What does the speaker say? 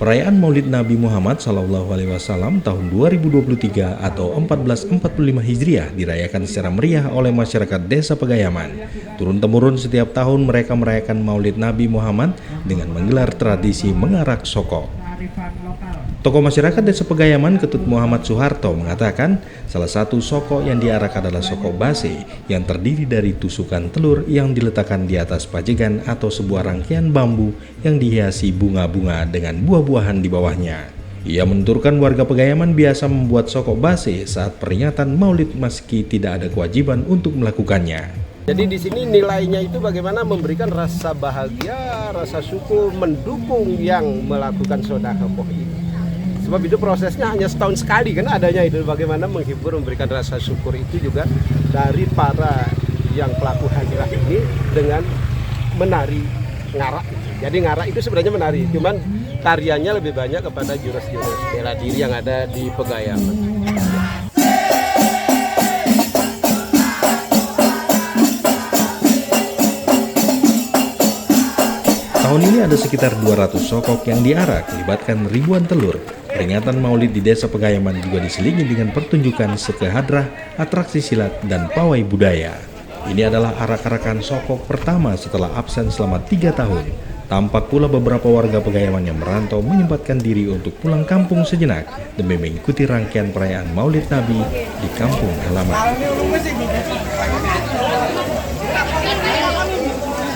Perayaan Maulid Nabi Muhammad SAW tahun 2023 atau 1445 Hijriah dirayakan secara meriah oleh masyarakat Desa Pegayaman. Turun-temurun setiap tahun mereka merayakan Maulid Nabi Muhammad dengan menggelar tradisi mengarak soko. Tokoh masyarakat Desa Pegayaman, Ketut Muhammad Soeharto, mengatakan salah satu soko yang diarak adalah soko base yang terdiri dari tusukan telur yang diletakkan di atas pajegan atau sebuah rangkaian bambu yang dihiasi bunga-bunga dengan buah-buahan di bawahnya. Ia menuturkan warga Pegayaman biasa membuat soko base saat peringatan Maulid meski tidak ada kewajiban untuk melakukannya. Jadi di sini nilainya itu bagaimana memberikan rasa bahagia, rasa syukur, mendukung yang melakukan sedekah ini. Sebab itu prosesnya hanya setahun sekali kan adanya itu, bagaimana menghibur, memberikan rasa syukur itu juga dari para yang pelaku hadiah ini dengan menari ngarak. Jadi ngarak itu sebenarnya menari, cuman tariannya lebih banyak kepada jurus-jurus bela diri yang ada di Pegayaman. Tahun ini ada sekitar 200 sokok yang diarak, melibatkan ribuan telur. Peringatan Maulid di Desa Pegayaman juga diselingi dengan pertunjukan seke hadrah, atraksi silat, dan pawai budaya. Ini adalah arak-arakan sokok pertama setelah absen selama 3 tahun. Tampak pula beberapa warga Pegayaman yang merantau menyempatkan diri untuk pulang kampung sejenak demi mengikuti rangkaian perayaan Maulid Nabi di kampung halaman.